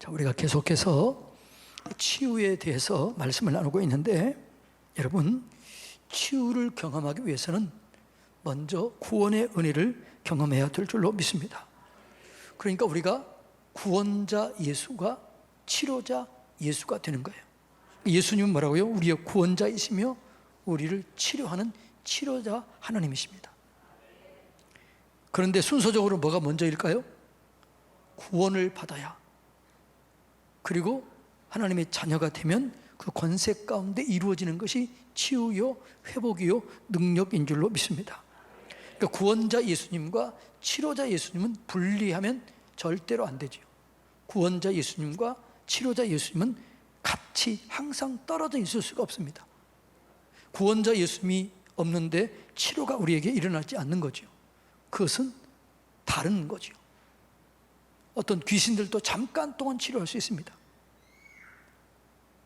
자, 우리가 계속해서 치유에 대해서 말씀을 나누고 있는데, 여러분, 치유를 경험하기 위해서는 먼저 구원의 은혜를 경험해야 될 줄로 믿습니다. 그러니까 우리가 구원자 예수가 치료자 예수가 되는 거예요. 예수님은 뭐라고요? 우리의 구원자이시며 우리를 치료하는 치료자 하나님이십니다. 그런데 순서적으로 뭐가 먼저일까요? 구원을 받아야, 그리고 하나님의 자녀가 되면 그 권세 가운데 이루어지는 것이 치유요 회복이요 능력인 줄로 믿습니다. 그러니까 구원자 예수님과 치료자 예수님은 분리하면 절대로 안 되죠. 구원자 예수님과 치료자 예수님은 같이 항상 떨어져 있을 수가 없습니다. 구원자 예수님이 없는데 치료가 우리에게 일어나지 않는 거죠. 그것은 다른 거죠. 어떤 귀신들도 잠깐 동안 치료할 수 있습니다.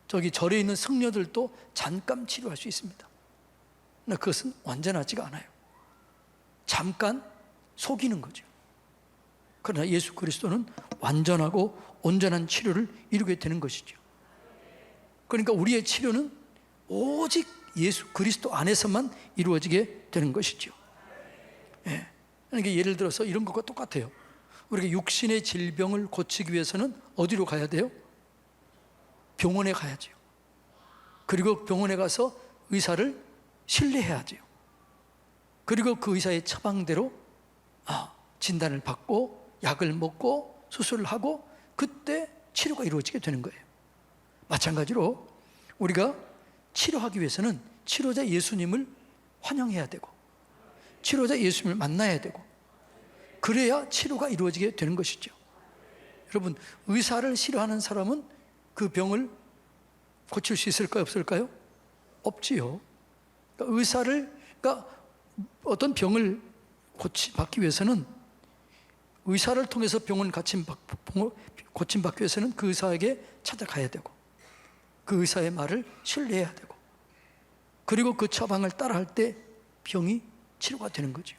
저기 절에 있는 성녀들도 잠깐 치료할 수 있습니다. 그러나 그것은 완전하지가 않아요. 잠깐 속이는 거죠. 그러나 예수 그리스도는 완전하고 온전한 치료를 이루게 되는 것이죠. 그러니까 우리의 치료는 오직 예수 그리스도 안에서만 이루어지게 되는 것이죠. 예. 그러니까 예를 들어서 이런 것과 똑같아요. 우리가 육신의 질병을 고치기 위해서는 어디로 가야 돼요? 병원에 가야죠. 그리고 병원에 가서 의사를 신뢰해야죠. 그리고 그 의사의 처방대로 진단을 받고 약을 먹고 수술을 하고 그때 치료가 이루어지게 되는 거예요. 마찬가지로 우리가 치료하기 위해서는 치료자 예수님을 환영해야 되고 치료자 예수님을 만나야 되고 그래야 치료가 이루어지게 되는 것이죠. 여러분, 의사를 싫어하는 사람은 그 병을 고칠 수 있을까요? 없을까요? 없지요. 그러니까 어떤 병을 받기 위해서는 의사를 통해서 병을 고침받기 위해서는 그 의사에게 찾아가야 되고 그 의사의 말을 신뢰해야 되고 그리고 그 처방을 따라할 때 병이 치료가 되는 거죠.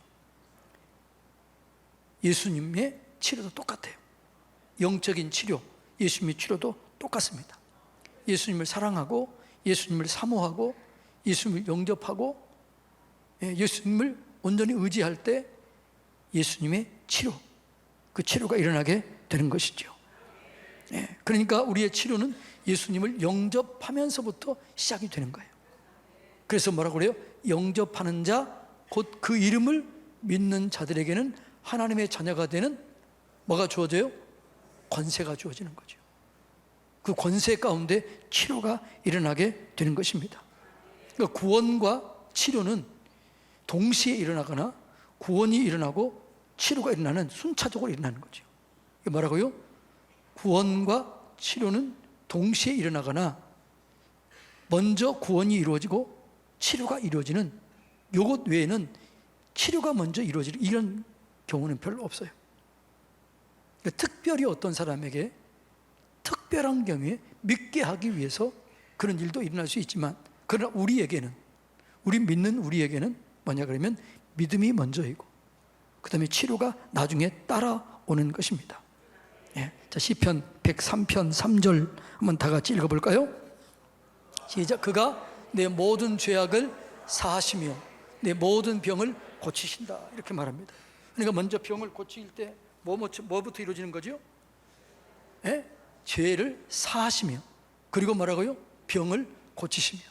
예수님의 치료도 똑같아요. 영적인 치료, 예수님의 치료도 똑같습니다. 예수님을 사랑하고 예수님을 사모하고 예수님을 영접하고 예수님을 온전히 의지할 때 예수님의 치료, 그 치료가 일어나게 되는 것이죠. 그러니까 우리의 치료는 예수님을 영접하면서부터 시작이 되는 거예요. 그래서 뭐라고 그래요? 영접하는 자, 곧 그 이름을 믿는 자들에게는 하나님의 자녀가 되는 뭐가 주어져요? 권세가 주어지는 거죠. 그 권세 가운데 치료가 일어나게 되는 것입니다. 그러니까 구원과 치료는 동시에 일어나거나 구원이 일어나고 치료가 일어나는 순차적으로 일어나는 거죠. 이게 뭐라고요? 구원과 치료는 동시에 일어나거나 먼저 구원이 이루어지고 치료가 이루어지는 요것 외에는 치료가 먼저 이루어지는 이런 경우는 별로 없어요. 그러니까 특별히 어떤 사람에게 특별한 경우에 믿게 하기 위해서 그런 일도 일어날 수 있지만 그러나 우리 믿는 우리에게는 뭐냐 그러면 믿음이 먼저이고 그 다음에 치료가 나중에 따라오는 것입니다. 자, 시편 103편 3절 한번 다 같이 읽어볼까요? 시작. 그가 내 모든 죄악을 사하시며 내 모든 병을 고치신다, 이렇게 말합니다. 그러니까 먼저 병을 고칠 때 뭐부터 이루어지는 거죠? 죄를 사하시며 그리고 뭐라고요? 병을 고치시며.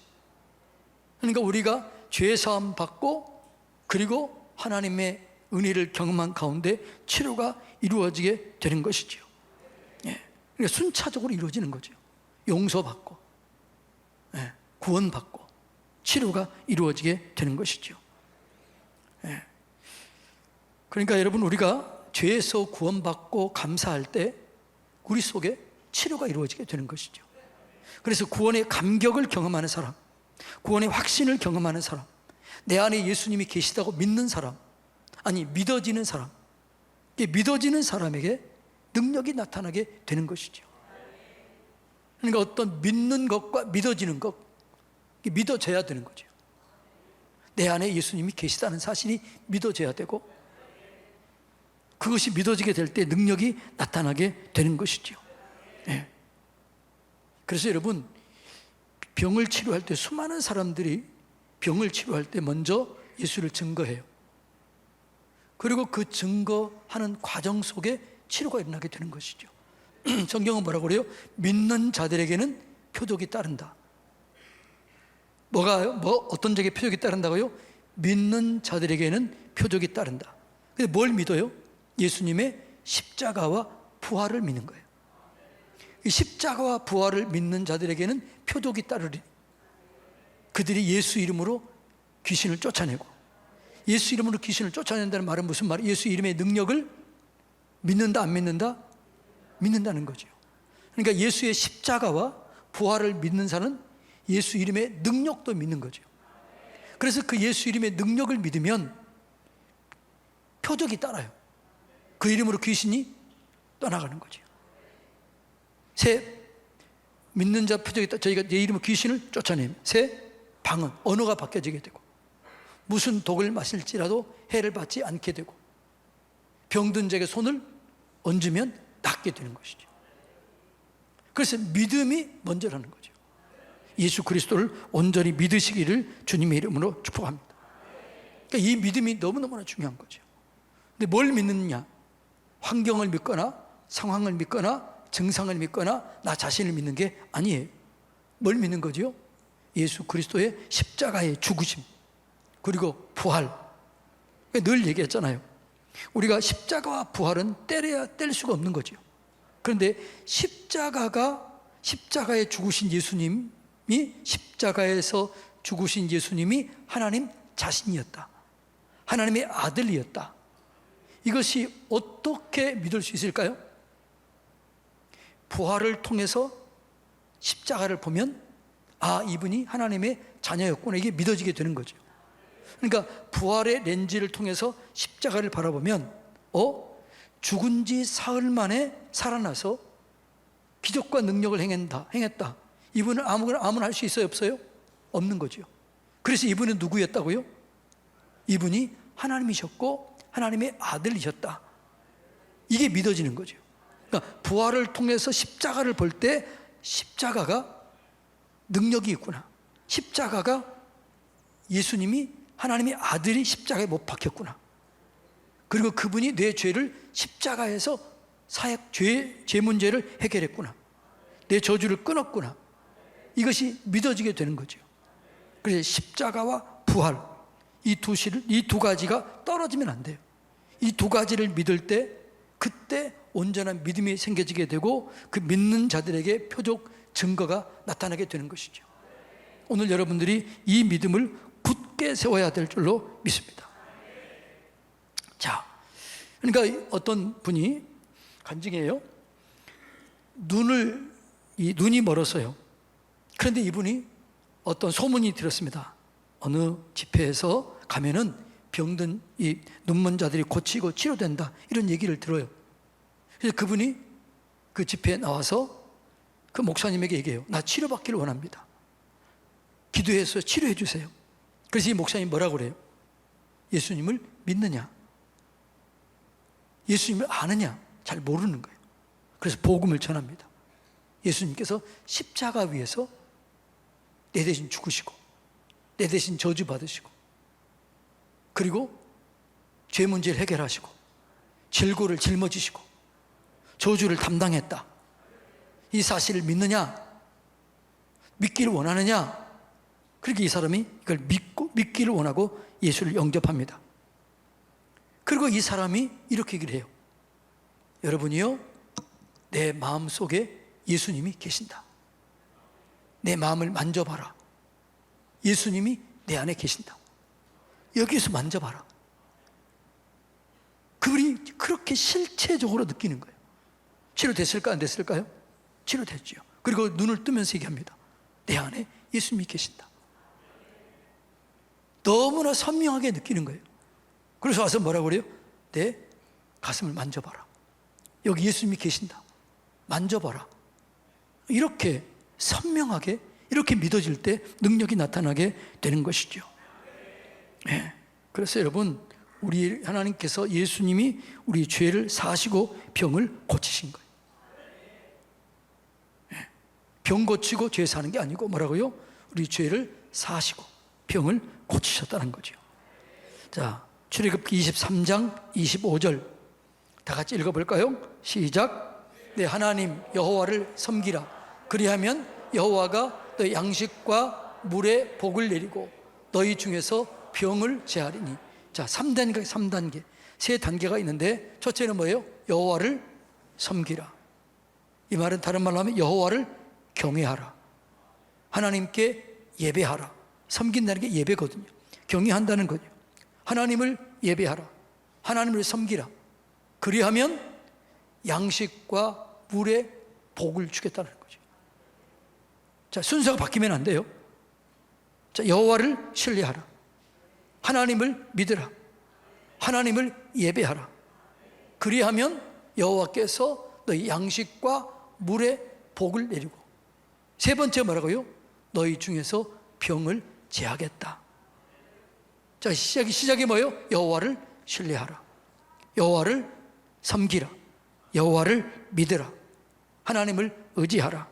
그러니까 우리가 죄 사함 받고 그리고 하나님의 은혜를 경험한 가운데 치료가 이루어지게 되는 것이죠. 그러니까 순차적으로 이루어지는 거죠. 용서받고 구원받고 치료가 이루어지게 되는 것이죠. 그러니까 여러분, 우리가 죄에서 구원받고 감사할 때 우리 속에 치료가 이루어지게 되는 것이죠. 그래서 구원의 감격을 경험하는 사람, 구원의 확신을 경험하는 사람, 내 안에 예수님이 계시다고 믿는 사람, 아니 믿어지는 사람, 믿어지는 사람에게 능력이 나타나게 되는 것이죠. 그러니까 어떤 믿는 것과 믿어지는 것, 믿어져야 되는 거죠. 내 안에 예수님이 계시다는 사실이 믿어져야 되고 그것이 믿어지게 될 때 능력이 나타나게 되는 것이죠. 예. 그래서 여러분, 병을 치료할 때 수많은 사람들이 병을 치료할 때 먼저 예수를 증거해요. 그리고 그 증거하는 과정 속에 치료가 일어나게 되는 것이죠. 성경은 뭐라고 그래요? 믿는 자들에게는 표적이 따른다. 어떤 적에 표적이 따른다고요? 믿는 자들에게는 표적이 따른다. 근데 뭘 믿어요? 예수님의 십자가와 부활을 믿는 거예요. 이 십자가와 부활을 믿는 자들에게는 표적이 따르리. 그들이 예수 이름으로 귀신을 쫓아내고, 예수 이름으로 귀신을 쫓아낸다는 말은 무슨 말이에요? 예수 이름의 능력을 믿는다, 안 믿는다? 믿는다는 거죠. 그러니까 예수의 십자가와 부활을 믿는 자는 예수 이름의 능력도 믿는 거죠. 그래서 그 예수 이름의 능력을 믿으면 표적이 따라요. 그 이름으로 귀신이 떠나가는 거죠. 새 믿는 자 표적이 따라, 저희가 내 이름으로 귀신을 쫓아내면 새 방언, 언어가 바뀌어지게 되고, 무슨 독을 마실지라도 해를 받지 않게 되고, 병든 자에게 손을 얹으면 낫게 되는 것이죠. 그래서 믿음이 먼저라는 거죠. 예수 그리스도를 온전히 믿으시기를 주님의 이름으로 축복합니다. 그러니까 이 믿음이 너무너무나 중요한 거죠. 근데 뭘 믿느냐? 환경을 믿거나 상황을 믿거나 증상을 믿거나 나 자신을 믿는 게 아니에요. 뭘 믿는 거죠? 예수 그리스도의 십자가의 죽으심, 그리고 부활. 늘 얘기했잖아요. 우리가 십자가와 부활은 떼려야 뗄 수가 없는 거죠. 그런데 십자가에 죽으신 예수님이, 십자가에서 죽으신 예수님이 하나님 자신이었다, 하나님의 아들이었다. 이것이 어떻게 믿을 수 있을까요? 부활을 통해서 십자가를 보면 이분이 하나님의 자녀였구나, 이게 믿어지게 되는 거죠. 그러니까 부활의 렌즈를 통해서 십자가를 바라보면 죽은 지 사흘 만에 살아나서 기적과 능력을 행했다. 이분은 아무나 할 수 있어요, 없어요? 없는 거죠. 그래서 이분은 누구였다고요? 이분이 하나님이셨고 하나님의 아들이셨다. 이게 믿어지는 거죠. 그러니까 부활을 통해서 십자가를 볼 때 십자가가 능력이 있구나, 십자가가 예수님이 하나님의 아들이 십자가에 못 박혔구나, 그리고 그분이 내 죄를 십자가에서 죄 문제를 해결했구나, 내 저주를 끊었구나, 이것이 믿어지게 되는 거죠. 그래서 십자가와 부활, 이 두 가지가 떨어지면 안 돼요. 이 두 가지를 믿을 때 그때 온전한 믿음이 생겨지게 되고, 그 믿는 자들에게 표적 증거가 나타나게 되는 것이죠. 오늘 여러분들이 이 믿음을 굳게 세워야 될 줄로 믿습니다. 자, 그러니까 어떤 분이 간증해요. 눈이 멀었어요. 그런데 이분이 어떤 소문이 들었습니다. 어느 집회에서 가면은 병든 이 눈먼 자들이 고치고 치료된다, 이런 얘기를 들어요. 그래서 그분이 그 집회에 나와서 그 목사님에게 얘기해요. 나 치료받기를 원합니다. 기도해서 치료해 주세요. 그래서 이 목사님 뭐라고 그래요? 예수님을 믿느냐? 예수님을 아느냐? 잘 모르는 거예요. 그래서 복음을 전합니다. 예수님께서 십자가 위에서 내 대신 죽으시고, 내 대신 저주 받으시고, 그리고 죄 문제를 해결하시고, 질고를 짊어지시고, 저주를 담당했다. 이 사실을 믿느냐? 믿기를 원하느냐? 그렇게 이 사람이 이걸 믿기를 원하고 예수를 영접합니다. 그리고 이 사람이 이렇게 얘기를 해요. 여러분이요, 내 마음 속에 예수님이 계신다. 내 마음을 만져봐라. 예수님이 내 안에 계신다. 여기에서 만져봐라. 그분이 그렇게 실체적으로 느끼는 거예요. 치료됐을까, 안 됐을까요? 치료됐죠. 그리고 눈을 뜨면서 얘기합니다. 내 안에 예수님이 계신다. 너무나 선명하게 느끼는 거예요. 그래서 와서 뭐라고 그래요? 내 가슴을 만져봐라. 여기 예수님이 계신다. 만져봐라. 이렇게 선명하게, 이렇게 믿어질 때 능력이 나타나게 되는 것이죠. 네. 그래서 여러분, 우리 하나님께서, 예수님이 우리 죄를 사하시고 병을 고치신 거예요. 병 고치고 죄 사는 게 아니고 뭐라고요? 우리 죄를 사하시고 병을 고치셨다는 거죠. 자, 출애굽기 23장 25절 다 같이 읽어볼까요? 시작. 내 하나님 여호와를 섬기라. 그리하면 여호와가 너희 양식과 물에 복을 내리고 너희 중에서 병을 제하리니. 자, 3단계 세 단계가 있는데 첫째는 뭐예요? 여호와를 섬기라. 이 말은 다른 말로 하면 여호와를 경외하라. 하나님께 예배하라. 섬긴다는 게 예배거든요. 경외한다는 거죠. 하나님을 예배하라. 하나님을 섬기라. 그리하면 양식과 물에 복을 주겠다는 거죠. 자, 순서가 바뀌면 안 돼요. 자, 여호와를 신뢰하라. 하나님을 믿으라. 하나님을 예배하라. 그리하면 여호와께서 너희 양식과 물에 복을 내리고, 세 번째 뭐라고요? 너희 중에서 병을 제하겠다. 자, 시작이 뭐예요? 여호와를 신뢰하라. 여호와를 섬기라. 여호와를 믿으라. 하나님을 의지하라.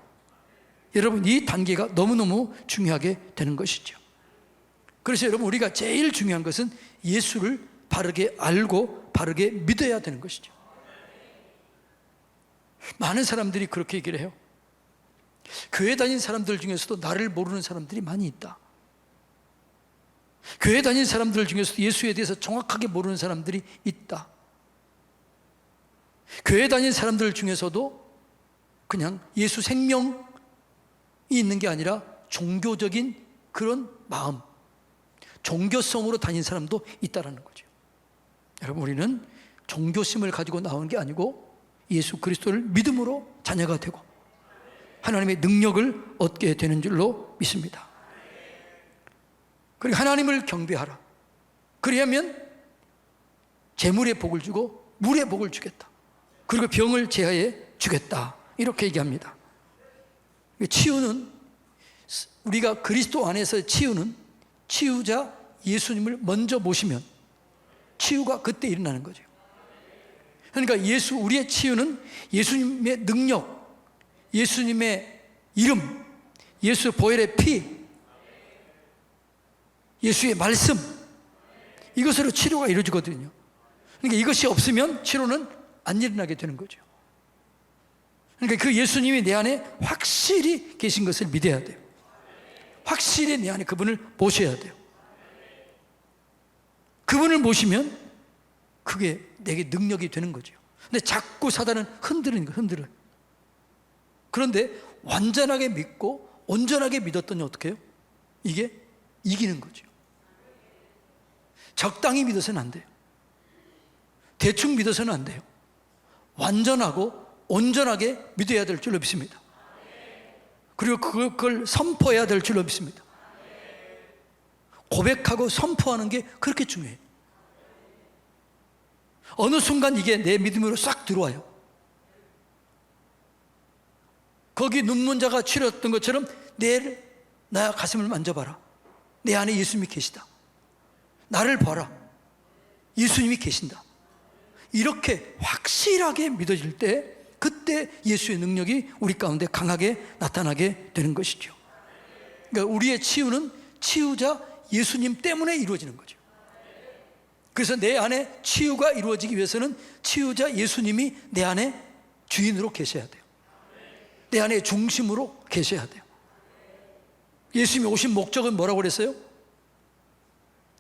여러분, 이 단계가 너무너무 중요하게 되는 것이죠. 그래서 여러분, 우리가 제일 중요한 것은 예수를 바르게 알고 바르게 믿어야 되는 것이죠. 많은 사람들이 그렇게 얘기를 해요. 교회 다닌 사람들 중에서도 나를 모르는 사람들이 많이 있다. 교회 다닌 사람들 중에서도 예수에 대해서 정확하게 모르는 사람들이 있다. 교회 다닌 사람들 중에서도 그냥 예수 생명이 있는 게 아니라 종교적인 그런 마음, 종교성으로 다닌 사람도 있다라는 거죠. 여러분, 우리는 종교심을 가지고 나오는 게 아니고 예수 그리스도를 믿음으로 자녀가 되고 하나님의 능력을 얻게 되는 줄로 믿습니다. 그리고 하나님을 경배하라. 그리하면 재물의 복을 주고 물의 복을 주겠다. 그리고 병을 제하여 주겠다. 이렇게 얘기합니다. 치유는, 우리가 그리스도 안에서 치유는 치유자 예수님을 먼저 모시면 치유가 그때 일어나는 거죠. 그러니까 우리의 치유는 예수님의 능력, 예수님의 이름, 예수 보혈의 피, 예수의 말씀, 이것으로 치료가 이루어지거든요. 그러니까 이것이 없으면 치료는 안 일어나게 되는 거죠. 그러니까 그 예수님이 내 안에 확실히 계신 것을 믿어야 돼요. 확실히 내 안에 그분을 모셔야 돼요. 그분을 모시면 그게 내게 능력이 되는 거죠. 근데 자꾸 사단은 흔들어요. 그런데 완전하게 믿고 온전하게 믿었더니 어떻게 해요? 이게 이기는 거죠. 적당히 믿어서는 안 돼요. 대충 믿어서는 안 돼요. 완전하고 온전하게 믿어야 될 줄로 믿습니다. 그리고 그걸 선포해야 될 줄로 믿습니다. 고백하고 선포하는 게 그렇게 중요해요. 어느 순간 이게 내 믿음으로 싹 들어와요. 거기 눈먼자가 치료했던 것처럼 나 가슴을 만져봐라. 내 안에 예수님이 계시다. 나를 봐라. 예수님이 계신다. 이렇게 확실하게 믿어질 때 그때 예수의 능력이 우리 가운데 강하게 나타나게 되는 것이죠. 그러니까 우리의 치유는 치유자 예수님 때문에 이루어지는 거죠. 그래서 내 안에 치유가 이루어지기 위해서는 치유자 예수님이 내 안에 주인으로 계셔야 돼요. 내 안에 중심으로 계셔야 돼요. 예수님이 오신 목적은 뭐라고 그랬어요?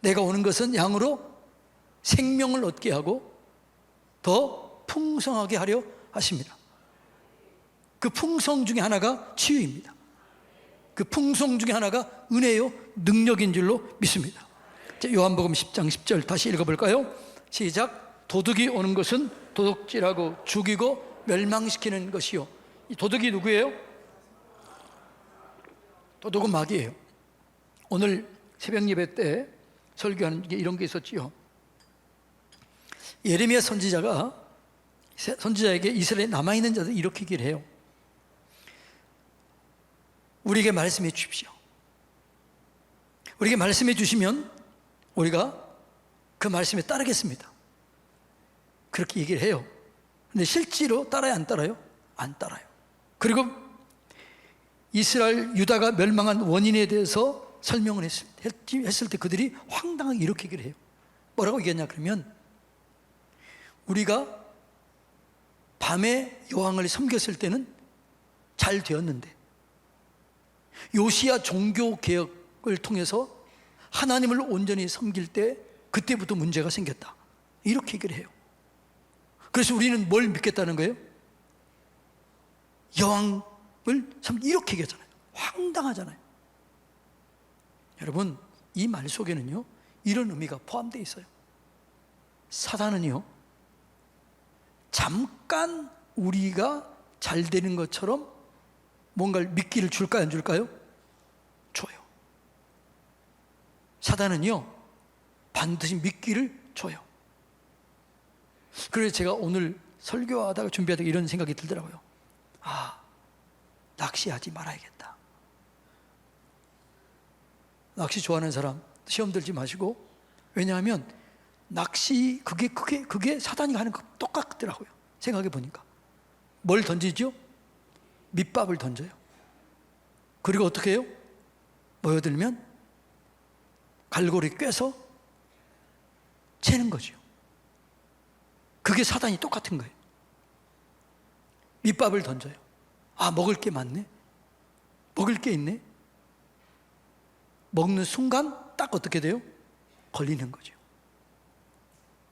내가 오는 것은 양으로 생명을 얻게 하고 더 풍성하게 하려 하십니다. 그 풍성 중에 하나가 치유입니다. 그 풍성 중에 하나가 은혜요 능력인 줄로 믿습니다. 요한복음 10장 10절 다시 읽어볼까요? 시작. 도둑이 오는 것은 도둑질하고 죽이고 멸망시키는 것이요. 이 도둑이 누구예요? 도둑은 마귀예요. 오늘 새벽 예배 때 설교하는 게 이런 게 있었지요. 예레미야 선지자에게 이스라엘에 남아있는 자들 이렇게 얘기를 해요. 우리에게 말씀해 주십시오. 우리에게 말씀해 주시면 우리가 그 말씀에 따르겠습니다. 그렇게 얘기를 해요. 근데 실제로 따라요, 안 따라요? 안 따라요. 그리고 이스라엘 유다가 멸망한 원인에 대해서 설명을 했을 때 그들이 황당하게 이렇게 얘기를 해요. 뭐라고 얘기했냐 그러면, 우리가 밤에 여호와를 섬겼을 때는 잘 되었는데 요시야 종교개혁을 통해서 하나님을 온전히 섬길 때 그때부터 문제가 생겼다, 이렇게 얘기를 해요. 그래서 우리는 뭘 믿겠다는 거예요? 여왕을 이렇게 얘기하잖아요. 황당하잖아요. 여러분, 이 말 속에는요 이런 의미가 포함되어 있어요. 사단은요 잠깐 우리가 잘 되는 것처럼 뭔가를 믿기를 줄까요, 안 줄까요? 줘요. 사단은요 반드시 믿기를 줘요. 그래서 제가 오늘 설교하다가 준비하다가 이런 생각이 들더라고요. 낚시하지 말아야겠다. 낚시 좋아하는 사람 시험 들지 마시고, 왜냐하면 낚시 그게 사단이 하는 거 똑같더라고요. 생각해 보니까 뭘 던지죠? 밑밥을 던져요. 그리고 어떻게 해요? 모여들면 갈고리 꿰서 채는 거죠. 그게 사단이 똑같은 거예요. 밑밥을 던져요. 먹을 게 많네, 먹을 게 있네. 먹는 순간 딱 어떻게 돼요? 걸리는 거죠.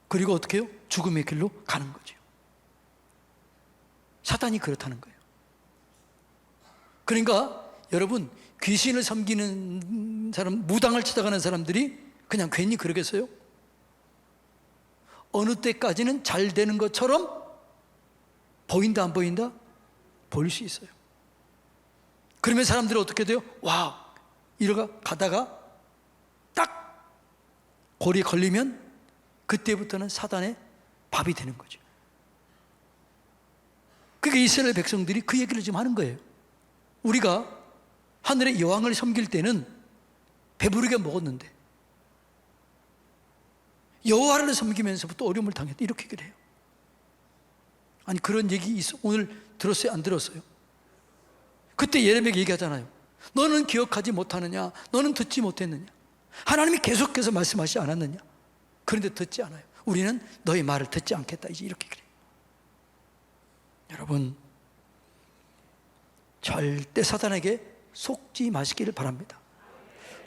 그리고 어떻게 해요? 죽음의 길로 가는 거죠. 사단이 그렇다는 거예요. 그러니까 여러분, 귀신을 섬기는 사람, 무당을 찾아가는 사람들이 그냥 괜히 그러겠어요? 어느 때까지는 잘 되는 것처럼 보인다 안 보인다? 보일 수 있어요. 그러면 사람들은 어떻게 돼요? 와, 이러가 가다가 딱 골이 걸리면 그때부터는 사단의 밥이 되는 거죠. 그게 이스라엘 백성들이 그 얘기를 지금 하는 거예요. 우리가 하늘의 여왕을 섬길 때는 배부르게 먹었는데 여호와를 섬기면서부터 어려움을 당했다, 이렇게 얘기를 해요. 아니, 그런 얘기 오늘 들었어요, 안 들었어요? 그때 예레미야가 얘기하잖아요. 너는 기억하지 못하느냐, 너는 듣지 못했느냐, 하나님이 계속해서 말씀하시지 않았느냐, 그런데 듣지 않아요. 우리는 너의 말을 듣지 않겠다, 이제 이렇게 그래요. 여러분, 절대 사단에게 속지 마시기를 바랍니다.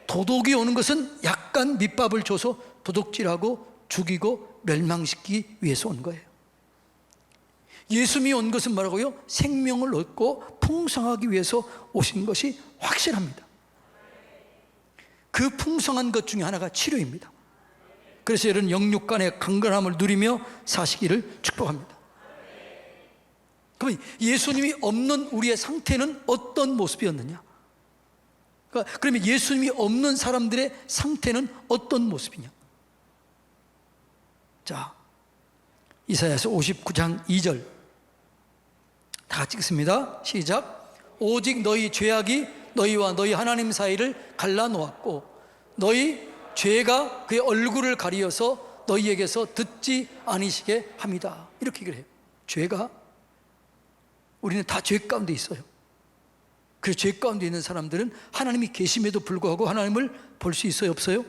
도둑이 오는 것은 약간 밑밥을 줘서 도둑질하고 죽이고 멸망시키기 위해서 온 거예요. 예수님이 온 것은 뭐라고요? 생명을 얻고 풍성하기 위해서 오신 것이 확실합니다. 그 풍성한 것 중에 하나가 치료입니다. 그래서 여러분, 영육간의 강건함을 누리며 사시기를 축복합니다. 그러면 예수님이 없는 우리의 상태는 어떤 모습이었느냐? 그러면 예수님이 없는 사람들의 상태는 어떤 모습이냐? 자, 이사야서 59장 2절 다 같이 읽습니다. 시작. 오직 너희 죄악이 너희와 너희 하나님 사이를 갈라놓았고 너희 죄가 그의 얼굴을 가리어서 너희에게서 듣지 아니시게 합니다. 이렇게 얘기를 해요. 죄가, 우리는 다 죄 가운데 있어요. 그 죄 가운데 있는 사람들은 하나님이 계심에도 불구하고 하나님을 볼 수 있어요, 없어요?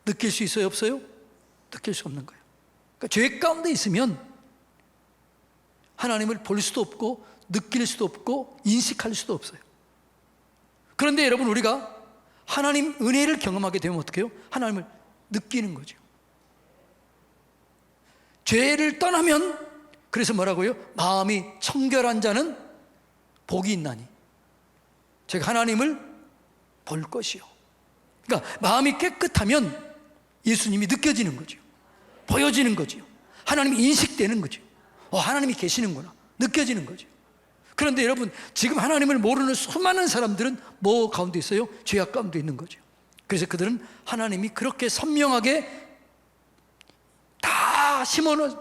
느낄 수 있어요, 없어요? 느낄 수 없는 거예요. 그러니까 죄 가운데 있으면 하나님을 볼 수도 없고 느낄 수도 없고 인식할 수도 없어요. 그런데 여러분, 우리가 하나님 은혜를 경험하게 되면 어떻게 해요? 하나님을 느끼는 거죠. 죄를 떠나면, 그래서 뭐라고요? 마음이 청결한 자는 복이 있나니 제가 하나님을 볼 것이요. 그러니까 마음이 깨끗하면 예수님이 느껴지는 거죠. 보여지는 거죠. 하나님이 인식되는 거죠. 하나님이 계시는구나, 느껴지는 거죠. 그런데 여러분, 지금 하나님을 모르는 수많은 사람들은 뭐 가운데 있어요? 죄악 가운데 있는 거죠. 그래서 그들은 하나님이 그렇게 선명하게 다 심어놓은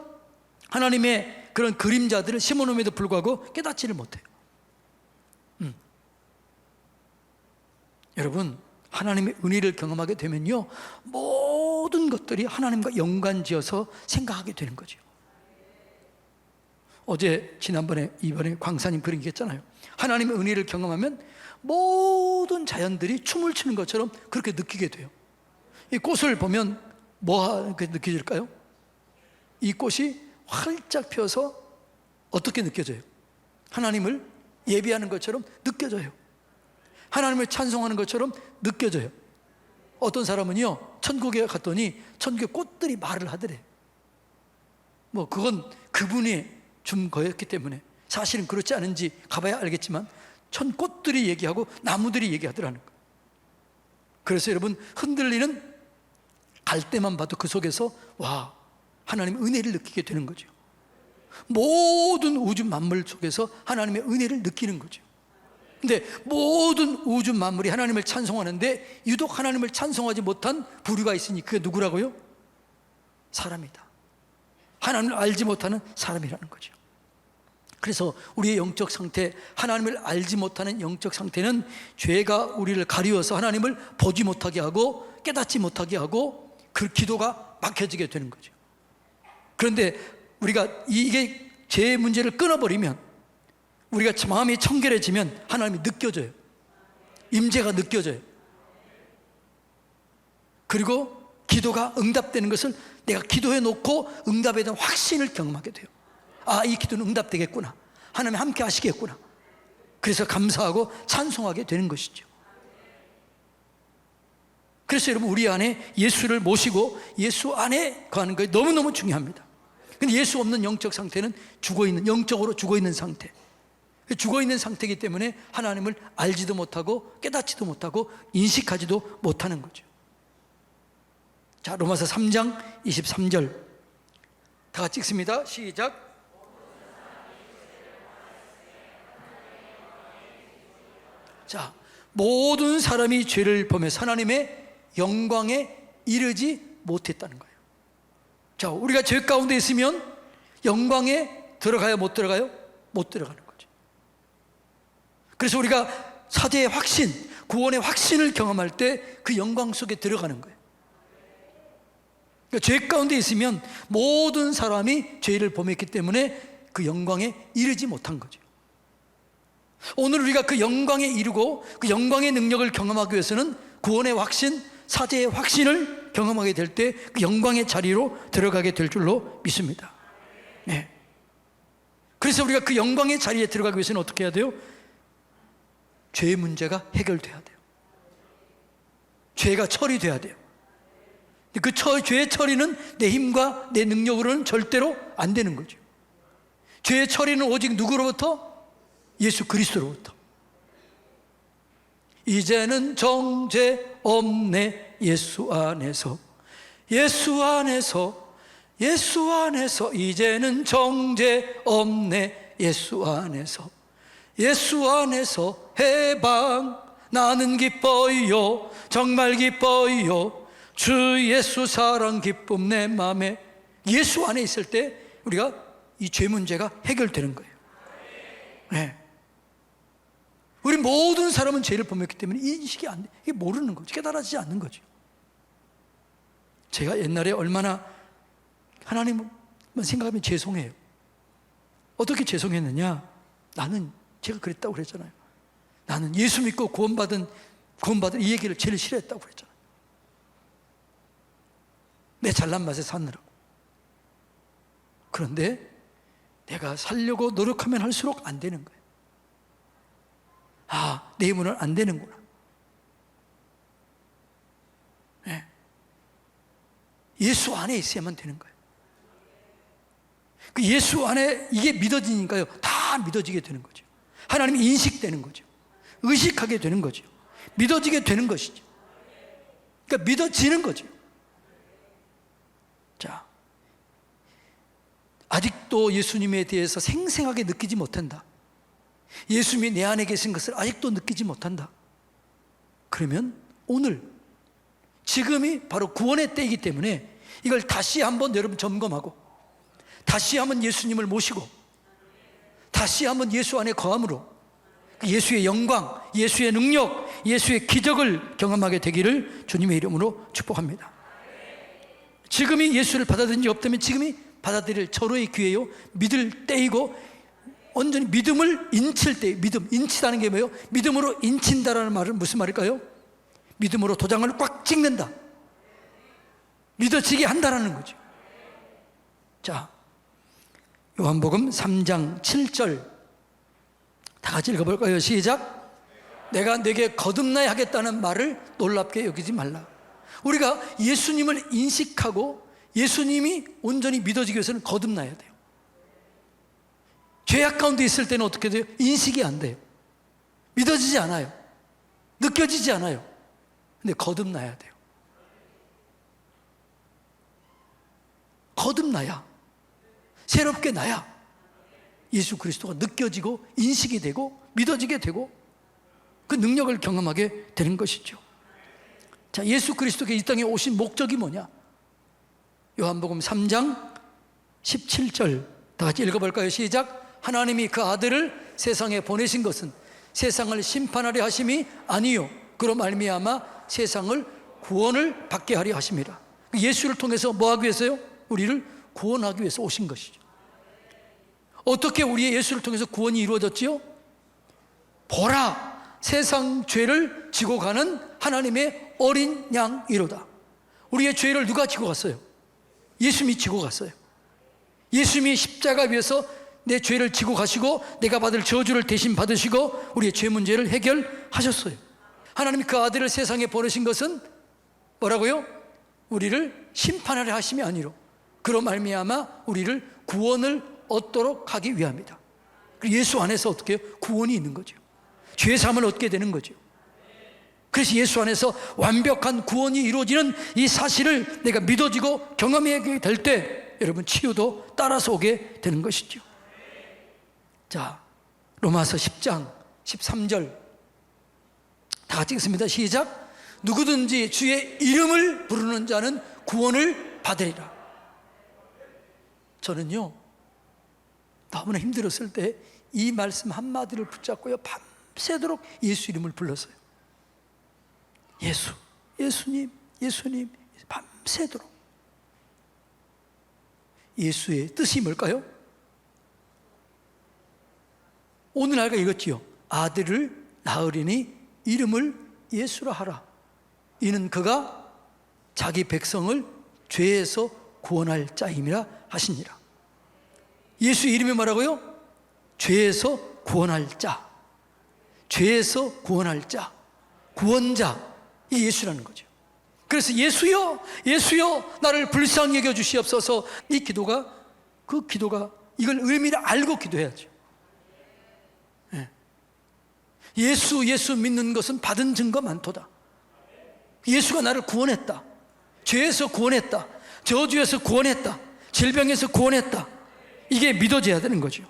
하나님의 그런 그림자들을 심어놓음에도 불구하고 깨닫지를 못해요. 여러분, 하나님의 은혜를 경험하게 되면요, 모든 것들이 하나님과 연관지어서 생각하게 되는 거죠. 이번에 광사님 그런 게 있잖아요. 하나님의 은혜를 경험하면 모든 자연들이 춤을 추는 것처럼 그렇게 느끼게 돼요. 이 꽃을 보면 뭐가 느껴질까요? 이 꽃이 활짝 펴서 어떻게 느껴져요? 하나님을 예배하는 것처럼 느껴져요. 하나님을 찬송하는 것처럼 느껴져요. 어떤 사람은요, 천국에 갔더니 천국의 꽃들이 말을 하더래. 뭐 그건 그분이 준 거였기 때문에, 사실은 그렇지 않은지 가봐야 알겠지만 꽃들이 얘기하고 나무들이 얘기하더라는 거예요. 그래서 여러분, 흔들리는 갈대만 봐도 그 속에서 와, 하나님의 은혜를 느끼게 되는 거죠. 모든 우주 만물 속에서 하나님의 은혜를 느끼는 거죠. 근데 모든 우주 만물이 하나님을 찬송하는데 유독 하나님을 찬송하지 못한 부류가 있으니 그게 누구라고요? 사람이다. 하나님을 알지 못하는 사람이라는 거죠. 그래서 우리의 영적 상태, 하나님을 알지 못하는 영적 상태는 죄가 우리를 가리워서 하나님을 보지 못하게 하고 깨닫지 못하게 하고 그 기도가 막혀지게 되는 거죠. 그런데 우리가 이게 죄의 문제를 끊어버리면, 우리가 마음이 청결해지면 하나님이 느껴져요. 임재가 느껴져요. 그리고 기도가 응답되는 것을 내가 기도해 놓고 응답에 대한 확신을 경험하게 돼요. 아, 이 기도는 응답되겠구나, 하나님 함께 하시겠구나. 그래서 감사하고 찬송하게 되는 것이죠. 그래서 여러분, 우리 안에 예수를 모시고 예수 안에 거하는 것이 너무너무 중요합니다. 근데 예수 없는 영적 상태는 영적으로 죽어있는 상태, 죽어있는 상태이기 때문에 하나님을 알지도 못하고 깨닫지도 못하고 인식하지도 못하는 거죠. 자, 로마서 3장 23절 다 같이 읽습니다. 시작. 자, 모든 사람이 죄를 범해서 하나님의 영광에 이르지 못했다는 거예요. 자, 우리가 죄 가운데 있으면 영광에 들어가요, 못 들어가요? 못 들어가는 거죠. 그래서 우리가 사죄의 확신, 구원의 확신을 경험할 때 그 영광 속에 들어가는 거예요. 그러니까 죄 가운데 있으면 모든 사람이 죄를 범했기 때문에 그 영광에 이르지 못한 거죠. 오늘 우리가 그 영광에 이르고 그 영광의 능력을 경험하기 위해서는 구원의 확신, 사죄의 확신을 경험하게 될 때 그 영광의 자리로 들어가게 될 줄로 믿습니다. 네. 그래서 우리가 그 영광의 자리에 들어가기 위해서는 어떻게 해야 돼요? 죄의 문제가 해결돼야 돼요. 죄가 처리돼야 돼요. 그 죄의 처리는 내 힘과 내 능력으로는 절대로 안 되는 거죠. 죄의 처리는 오직 누구로부터? 예수 그리스도로부터. 이제는 정죄 없네 예수 안에서, 예수 안에서, 예수 안에서. 이제는 정죄 없네 예수 안에서, 예수 안에서 해방. 나는 기뻐요, 정말 기뻐요. 주 예수 사랑 기쁨 내 맘에. 예수 안에 있을 때 우리가 이 죄 문제가 해결되는 거예요. 네. 우리 모든 사람은 죄를 범했기 때문에 인식이 안 돼. 이게 모르는 거죠. 깨달아지지 않는 거죠. 제가 옛날에 얼마나 하나님만 생각하면 죄송해요. 어떻게 죄송했느냐? 나는, 제가 그랬다고 그랬잖아요. 나는 예수 믿고 구원받은 이 얘기를 제일 싫어했다고 그랬잖아요. 내 잘난 맛에 사느라고. 그런데 내가 살려고 노력하면 할수록 안 되는 거예요. 아, 내 힘으로는 안 되는구나. 네. 예수 안에 있어야만 되는 거예요. 그 예수 안에 이게 믿어지니까요, 다 믿어지게 되는 거죠. 하나님이 인식되는 거죠. 의식하게 되는 거죠. 믿어지게 되는 것이죠. 그러니까 믿어지는 거죠. 자, 아직도 예수님에 대해서 생생하게 느끼지 못한다. 예수님이 내 안에 계신 것을 아직도 느끼지 못한다. 그러면 오늘, 지금이 바로 구원의 때이기 때문에 이걸 다시 한번 여러분 점검하고, 다시 한번 예수님을 모시고, 다시 한번 예수 안에 거함으로 예수의 영광, 예수의 능력, 예수의 기적을 경험하게 되기를 주님의 이름으로 축복합니다. 지금이 예수를 받아들인 지 없다면 지금이 받아들일 절호의 기회요. 믿을 때이고 온전히 믿음을 인칠 때, 믿음, 인치다는 게 뭐예요? 믿음으로 인친다라는 말은 무슨 말일까요? 믿음으로 도장을 꽉 찍는다. 믿어지게 한다라는 거죠. 자, 요한복음 3장 7절 다 같이 읽어볼까요? 시작. 내가 네게 거듭나야 하겠다는 말을 놀랍게 여기지 말라. 우리가 예수님을 인식하고 예수님이 온전히 믿어지기 위해서는 거듭나야 돼요. 죄악 가운데 있을 때는 어떻게 돼요? 인식이 안 돼요. 믿어지지 않아요. 느껴지지 않아요. 근데 거듭나야 돼요. 거듭나야, 새롭게 나야 예수 그리스도가 느껴지고 인식이 되고 믿어지게 되고 그 능력을 경험하게 되는 것이죠. 자, 예수 그리스도가 이 땅에 오신 목적이 뭐냐? 요한복음 3장 17절 다 같이 읽어볼까요? 시작. 하나님이 그 아들을 세상에 보내신 것은 세상을 심판하려 하심이 아니요 그로 말미암아 세상을 구원을 받게 하려 하심이라. 예수를 통해서 뭐 하기 위해서요? 우리를 구원하기 위해서 오신 것이죠. 어떻게 우리의 예수를 통해서 구원이 이루어졌지요? 보라, 세상 죄를 지고 가는 하나님의 어린 양이로다. 우리의 죄를 누가 지고 갔어요? 예수님이 지고 갔어요. 예수님이 십자가 위에서 내 죄를 지고 가시고 내가 받을 저주를 대신 받으시고 우리의 죄 문제를 해결하셨어요. 하나님이 그 아들을 세상에 보내신 것은 뭐라고요? 우리를 심판하려 하심이 아니로 그로 말미암아 우리를 구원을 얻도록 하기 위함이다. 예수 안에서 어떻게 해요? 구원이 있는 거죠. 죄 사함을 얻게 되는 거죠. 그래서 예수 안에서 완벽한 구원이 이루어지는 이 사실을 내가 믿어지고 경험하게 될 때 여러분 치유도 따라서 오게 되는 것이죠. 자, 로마서 10장 13절 다 같이 읽습니다. 시작. 누구든지 주의 이름을 부르는 자는 구원을 받으리라. 저는요 너무나 힘들었을 때 이 말씀 한마디를 붙잡고요 밤새도록 예수 이름을 불렀어요. 예수, 예수님, 예수님 밤새도록. 예수의 뜻이 뭘까요? 오늘날가 읽었지요. 아들을 낳으리니 이름을 예수라 하라. 이는 그가 자기 백성을 죄에서 구원할 자임이라 하시니라. 예수 이름이 뭐라고요? 죄에서 구원할 자, 죄에서 구원할 자, 구원자, 이 예수라는 거죠. 그래서 예수여, 예수여 나를 불쌍히 여겨 주시옵소서. 이 기도가 그 기도가 이걸 의미를 알고 기도해야죠. 예수, 예수 믿는 것은 받은 증거 많도다. 예수가 나를 구원했다. 죄에서 구원했다. 저주에서 구원했다. 질병에서 구원했다. 이게 믿어져야 되는 거죠.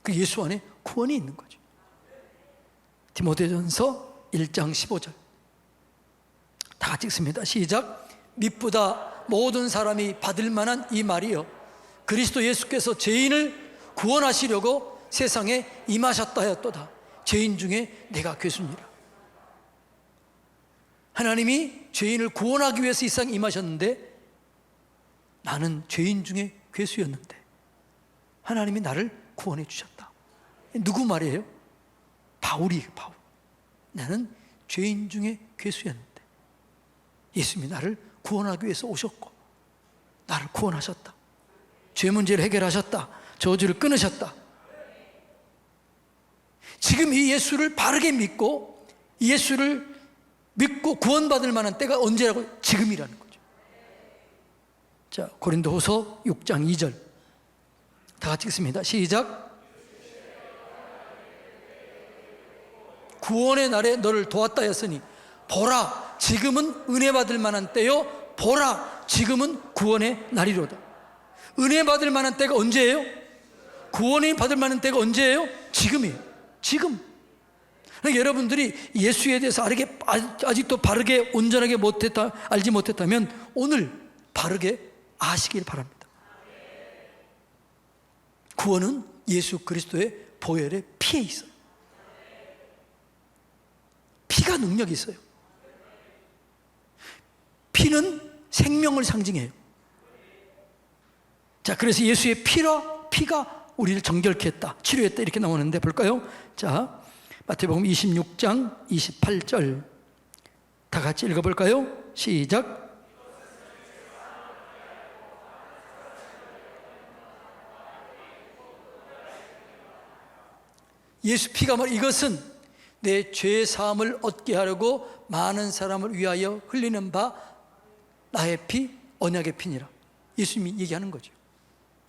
그 예수 안에 구원이 있는 거죠. 디모데전서 1장 15절 다 같이 읽습니다. 시작. 믿보다 모든 사람이 받을 만한 이 말이요 그리스도 예수께서 죄인을 구원하시려고 세상에 임하셨다 하였도다. 죄인 중에 내가 괴수니라. 하나님이 죄인을 구원하기 위해서 이 세상에 임하셨는데 나는 죄인 중에 괴수였는데 하나님이 나를 구원해 주셨다. 누구 말이에요? 바울이에요. 바울. 나는 죄인 중에 괴수였는데 예수님이 나를 구원하기 위해서 오셨고 나를 구원하셨다. 죄 문제를 해결하셨다. 저주를 끊으셨다. 지금 이 예수를 바르게 믿고 예수를 믿고 구원받을 만한 때가 언제라고? 지금이라는 거죠. 자, 고린도후서 6장 2절 다 같이 읽습니다. 시작. 구원의 날에 너를 도왔다 했으니 보라 지금은 은혜 받을 만한 때요 보라 지금은 구원의 날이로다. 은혜 받을 만한 때가 언제예요? 구원이 받을 만한 때가 언제예요? 지금이에요. 지금. 그러니까 여러분들이 예수에 대해서 아직도 바르게 온전하게 알지 못했다면 오늘 바르게 아시길 바랍니다. 구원은 예수 그리스도의 보혈의 피에 있어요. 피가 능력이 있어요. 피는 생명을 상징해요. 자, 그래서 예수의 피가 우리를 정결케 했다, 치료했다, 이렇게 나오는데 볼까요? 자, 마태복음 26장 28절 다 같이 읽어볼까요? 시작. 예수 피가 말, 이것은 내 죄 사함을 얻게 하려고 많은 사람을 위하여 흘리는 바 나의 피, 언약의 피니라. 예수님이 얘기하는 거죠.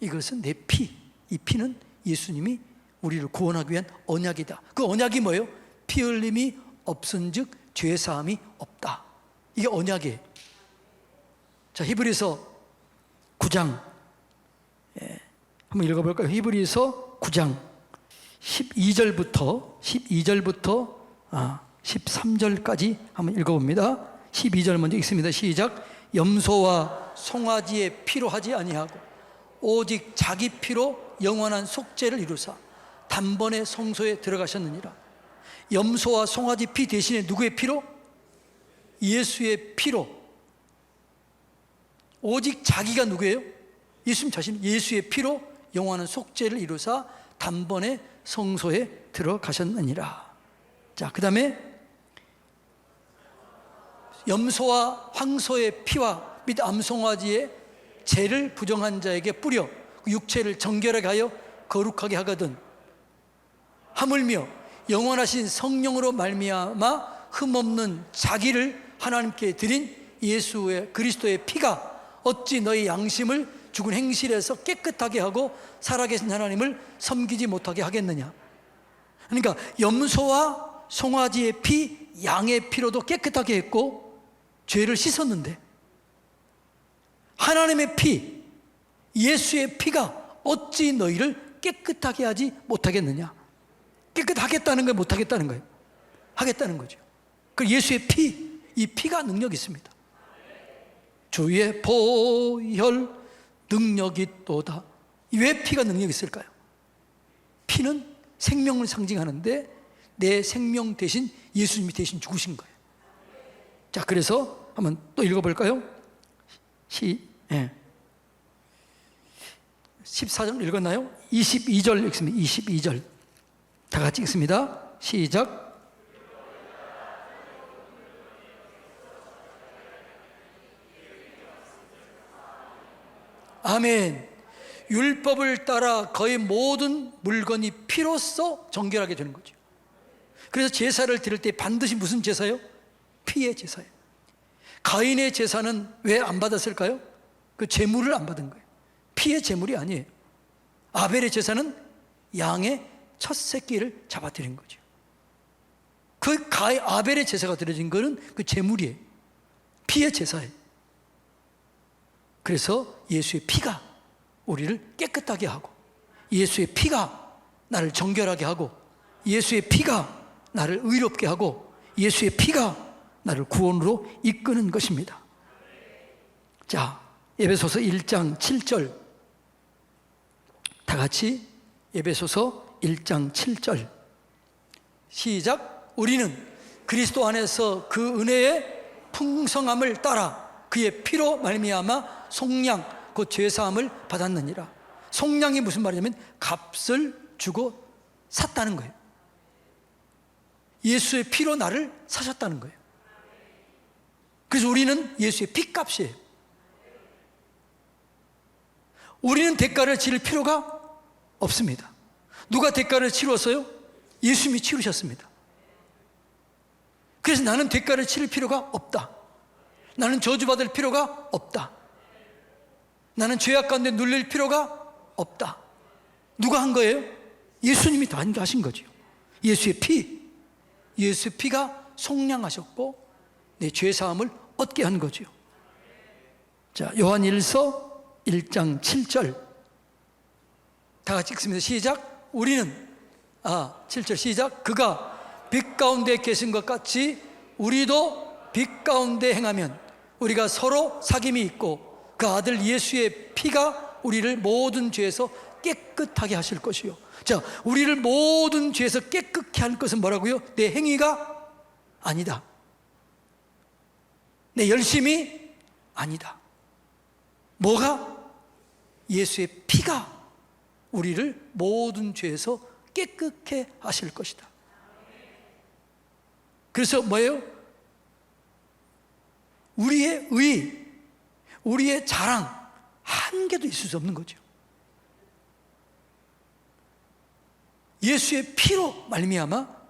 이것은 내 피, 이 피는 예수님이 우리를 구원하기 위한 언약이다. 그 언약이 뭐예요? 피 흘림이 없은즉 죄 사함이 없다. 이게 언약이에요. 자, 히브리서 9장 한번 읽어볼까요? 히브리서 9장 12절부터 13절까지 한번 읽어봅니다. 12절 먼저 읽습니다. 시작. 염소와 송아지의 피로 하지 아니하고 오직 자기 피로 영원한 속죄를 이루사 단번에 성소에 들어가셨느니라. 염소와 송아지 피 대신에 누구의 피로? 예수의 피로. 오직 자기가 누구예요? 예수님 자신, 예수의 피로 영원한 속죄를 이루사 단번에 성소에 들어가셨느니라. 자, 그 다음에 염소와 황소의 피와 및 암송아지의 죄를 부정한 자에게 뿌려 육체를 정결하게 하여 거룩하게 하거든 하물며 영원하신 성령으로 말미암아 흠없는 자기를 하나님께 드린 예수의 그리스도의 피가 어찌 너희 양심을 죽은 행실에서 깨끗하게 하고 살아계신 하나님을 섬기지 못하게 하겠느냐. 그러니까 염소와 송아지의 피, 양의 피로도 깨끗하게 했고 죄를 씻었는데 하나님의 피, 예수의 피가 어찌 너희를 깨끗하게 하지 못하겠느냐. 깨끗하겠다는 거예요, 못하겠다는 거예요? 하겠다는 거죠. 그 예수의 피, 이 피가 능력이 있습니다. 주의 보혈 능력이 또다. 왜 피가 능력이 있을까요? 피는 생명을 상징하는데 내 생명 대신 예수님이 대신 죽으신 거예요. 자, 그래서 한번 또 읽어볼까요? 14장 읽었나요? 22절 읽습니다. 22절 다 같이 읽습니다. 시작. 아멘. 율법을 따라 거의 모든 물건이 피로써 정결하게 되는 거죠. 그래서 제사를 드릴 때 반드시 무슨 제사요? 피의 제사예요. 가인의 제사는 왜 안 받았을까요? 그 제물을 안 받은 거예요. 피의 제물이 아니에요. 아벨의 제사는 양의 첫 새끼를 잡아드린 거죠. 그 아벨의 제사가 드려진 거는 그 제물이에요. 피의 제사예요. 그래서 예수의 피가 우리를 깨끗하게 하고 예수의 피가 나를 정결하게 하고 예수의 피가 나를 의롭게 하고 예수의 피가 나를 구원으로 이끄는 것입니다. 자, 에베소서 1장 7절 다 같이 에베소서 1장 7절 시작. 우리는 그리스도 안에서 그 은혜의 풍성함을 따라 그의 피로 말미암아 속량 곧 죄사함을 받았느니라. 속량이 무슨 말이냐면 값을 주고 샀다는 거예요. 예수의 피로 나를 사셨다는 거예요. 그래서 우리는 예수의 피값이에요. 우리는 대가를 치를 필요가 없습니다. 누가 대가를 치루었어요? 예수님이 치르셨습니다. 그래서 나는 대가를 치를 필요가 없다. 나는 저주받을 필요가 없다. 나는 죄악 가운데 눌릴 필요가 없다. 누가 한 거예요? 예수님이 다 하신 거죠. 예수의 피, 예수의 피가 속량하셨고 내 죄사함을 얻게 한 거죠. 자, 요한일서 1장 7절 다 같이 읽습니다. 시작. 우리는 7절 시작. 그가 빛 가운데 계신 것 같이 우리도 빛 가운데 행하면 우리가 서로 사귐이 있고 그 아들 예수의 피가 우리를 모든 죄에서 깨끗하게 하실 것이요. 자, 우리를 모든 죄에서 깨끗게 할 것은 뭐라고요? 내 행위가 아니다. 내 열심이 아니다. 뭐가? 예수의 피가 우리를 모든 죄에서 깨끗게 하실 것이다. 그래서 뭐예요? 우리의 의, 우리의 자랑 한 개도 있을 수 없는 거죠. 예수의 피로 말미암아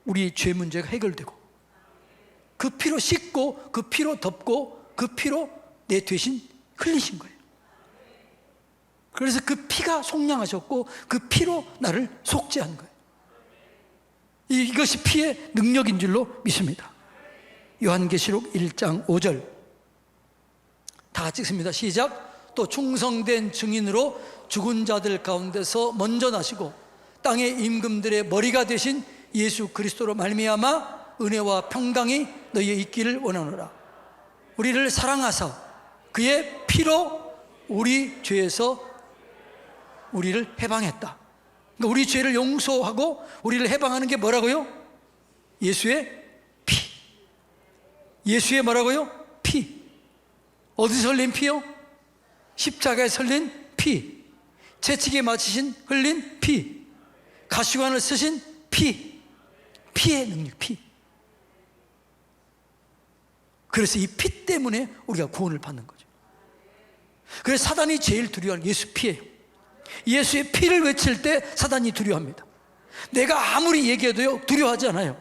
우리 죄 문제가 해결되고, 그 피로 씻고, 그 피로 덮고, 그 피로 내 대신 흘리신 거예요. 그래서 그 피가 속량하셨고, 그 피로 나를 속죄한 거예요. 이것이 피의 능력인 줄로 믿습니다. 요한계시록 1장 5절 다 같이 읽습니다. 시작. 또 충성된 증인으로 죽은 자들 가운데서 먼저 나시고 땅의 임금들의 머리가 되신 예수 그리스도로 말미암아 은혜와 평강이 너희에 있기를 원하노라. 우리를 사랑하사 그의 피로 우리 죄에서 우리를 해방했다. 그러니까 우리 죄를 용서하고 우리를 해방하는 게 뭐라고요? 예수의 피. 예수의 뭐라고요? 피. 어디서 흘린 피요? 십자가에 흘린 피. 채찍에 맞으신 흘린 피. 가시관을 쓰신 피. 피의 능력, 피. 그래서 이 피 때문에 우리가 구원을 받는 거죠. 그래서 사단이 제일 두려워하는 예수 피예요. 예수의 피를 외칠 때 사단이 두려워합니다. 내가 아무리 얘기해도요 두려워하지 않아요.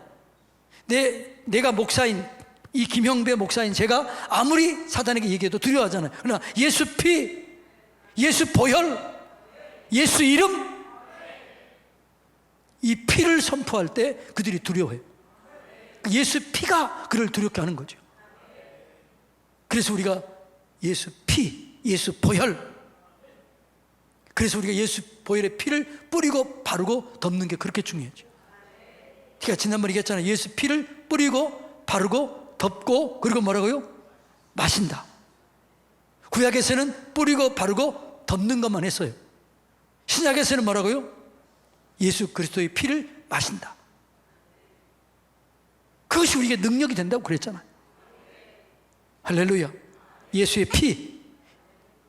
내가 목사인 이 김형배 목사인 제가 아무리 사단에게 얘기해도 두려워하잖아요. 그러나 예수 피, 예수 보혈, 예수 이름, 이 피를 선포할 때 그들이 두려워해요. 예수 피가 그를 두렵게 하는 거죠. 그래서 우리가 예수 피, 예수 보혈, 그래서 우리가 예수 보혈의 피를 뿌리고 바르고 덮는 게 그렇게 중요하죠. 제가 지난번에 얘기했잖아요. 예수 피를 뿌리고 바르고 덮고 그리고 뭐라고요? 마신다. 구약에서는 뿌리고 바르고 덮는 것만 했어요. 신약에서는 뭐라고요? 예수 그리스도의 피를 마신다. 그것이 우리에게 능력이 된다고 그랬잖아요. 할렐루야. 예수의 피,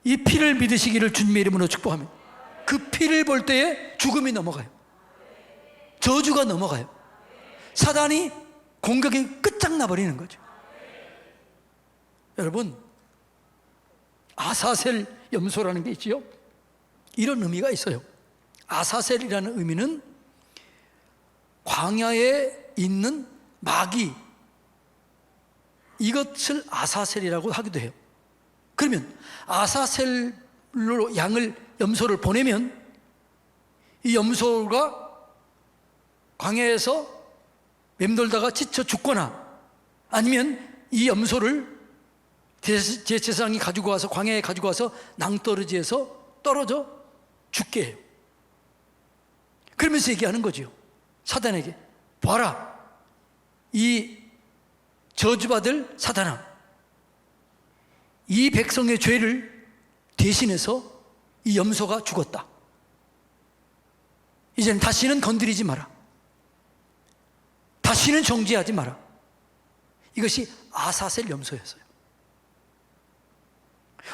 이 피를 믿으시기를 주님의 이름으로 축복합니다. 그 피를 볼 때에 죽음이 넘어가요. 저주가 넘어가요. 사단이 공격이 끝장나 버리는 거죠. 여러분, 아사셀 염소라는 게 있지요. 이런 의미가 있어요. 아사셀이라는 의미는 광야에 있는 마귀, 이것을 아사셀이라고 하기도 해요. 그러면 아사셀로 염소를 보내면 이 염소가 광야에서 맴돌다가 지쳐 죽거나 아니면 이 염소를 제사장이 가지고 와서 광야에 가지고 와서 낭떠러지에서 떨어져 죽게 해요. 그러면서 얘기하는 거죠. 사단에게, 봐라, 이 저주받을 사단아, 이 백성의 죄를 대신해서 이 염소가 죽었다. 이제는 다시는 건드리지 마라. 다시는 정죄하지 마라. 이것이 아사셀 염소였어요.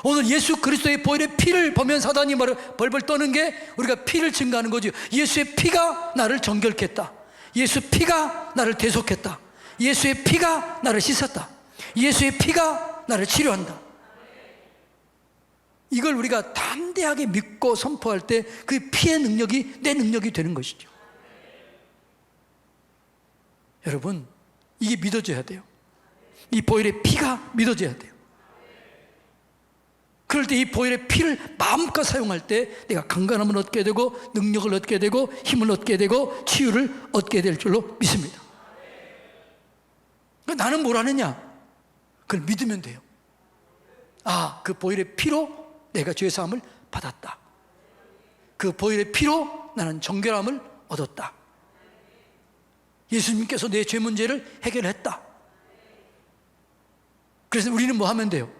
오늘 예수 그리스도의 보혈의 피를 보면 사단이 벌벌 떠는 게 우리가 피를 증거하는 거죠. 예수의 피가 나를 정결케 했다. 예수 피가 나를 대속했다. 예수의 피가 나를 씻었다. 예수의 피가 나를 치료한다. 이걸 우리가 담대하게 믿고 선포할 때 그 피의 능력이 내 능력이 되는 것이죠. 여러분, 이게 믿어져야 돼요. 이 보혈의 피가 믿어져야 돼요. 그럴 때 이 보혈의 피를 마음껏 사용할 때 내가 강건함을 얻게 되고 능력을 얻게 되고 힘을 얻게 되고 치유를 얻게 될 줄로 믿습니다. 나는 뭘 하느냐? 그걸 믿으면 돼요. 아, 그 보혈의 피로 내가 죄사함을 받았다. 그 보혈의 피로 나는 정결함을 얻었다. 예수님께서 내 죄 문제를 해결했다. 그래서 우리는 뭐 하면 돼요?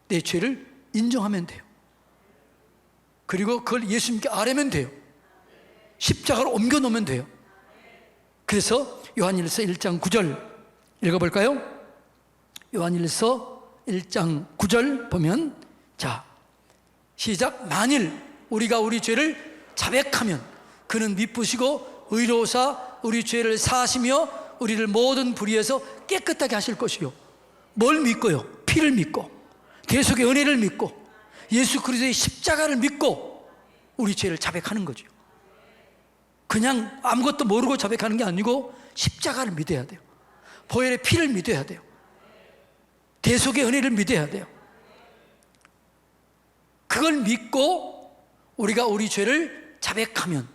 내 죄를 인정하면 돼요. 그리고 그걸 예수님께 아뢰면 돼요. 십자가로 옮겨 놓으면 돼요. 그래서 요한일서 1장 9절 읽어볼까요? 요한일서 1장 9절 보면, 자, 시작. 만일 우리가 우리 죄를 자백하면 그는 미쁘시고 의로우사 우리 죄를 사하시며 우리를 모든 불의에서 깨끗하게 하실 것이요. 뭘 믿고요? 피를 믿고 대속의 은혜를 믿고 예수 그리스도의 십자가를 믿고 우리 죄를 자백하는 거죠. 그냥 아무것도 모르고 자백하는 게 아니고 십자가를 믿어야 돼요. 보혈의 피를 믿어야 돼요. 대속의 은혜를 믿어야 돼요. 그걸 믿고 우리가 우리 죄를 자백하면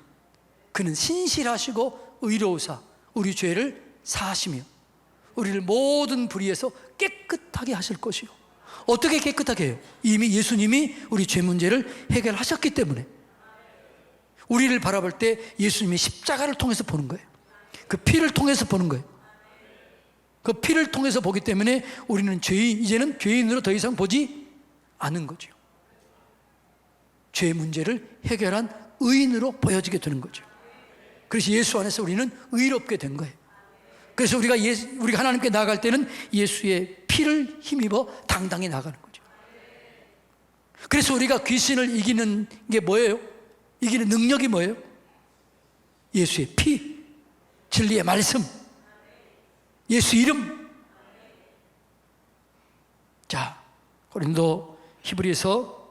그는 신실하시고 의로우사 우리 죄를 사하시며 우리를 모든 불의에서 깨끗하게 하실 것이요. 어떻게 깨끗하게 해요? 이미 예수님이 우리 죄 문제를 해결하셨기 때문에 우리를 바라볼 때 예수님이 십자가를 통해서 보는 거예요. 그 피를 통해서 보는 거예요. 그 피를 통해서 보기 때문에 우리는 이제는 죄인으로 더 이상 보지 않는 거죠. 죄 문제를 해결한 의인으로 보여지게 되는 거죠. 그래서 예수 안에서 우리는 의롭게 된 거예요. 그래서 우리가 하나님께 나아갈 때는 예수의 피를 힘입어 당당히 나가는 거죠. 그래서 우리가 귀신을 이기는 게 뭐예요? 이기는 능력이 뭐예요? 예수의 피, 진리의 말씀, 예수 이름. 자, 고린도 히브리서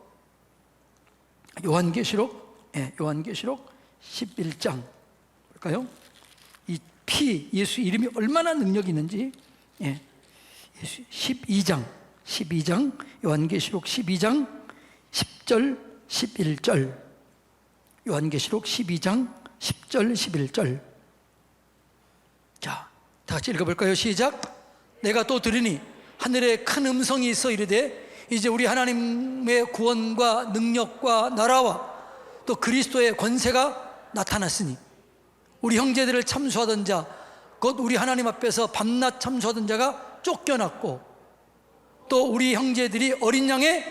요한계시록 11장 볼까요? 이 피, 예수 이름이 얼마나 능력이 있는지. 12장 요한계시록 12장 10절 11절. 요한계시록 12장 10절 11절. 자, 다 같이 읽어볼까요? 시작. 내가 또 들으니 하늘에 큰 음성이 있어 이르되 이제 우리 하나님의 구원과 능력과 나라와 또 그리스도의 권세가 나타났으니 우리 형제들을 참수하던 자 곧 우리 하나님 앞에서 밤낮 참수하던 자가 쫓겨났고 또 우리 형제들이 어린 양의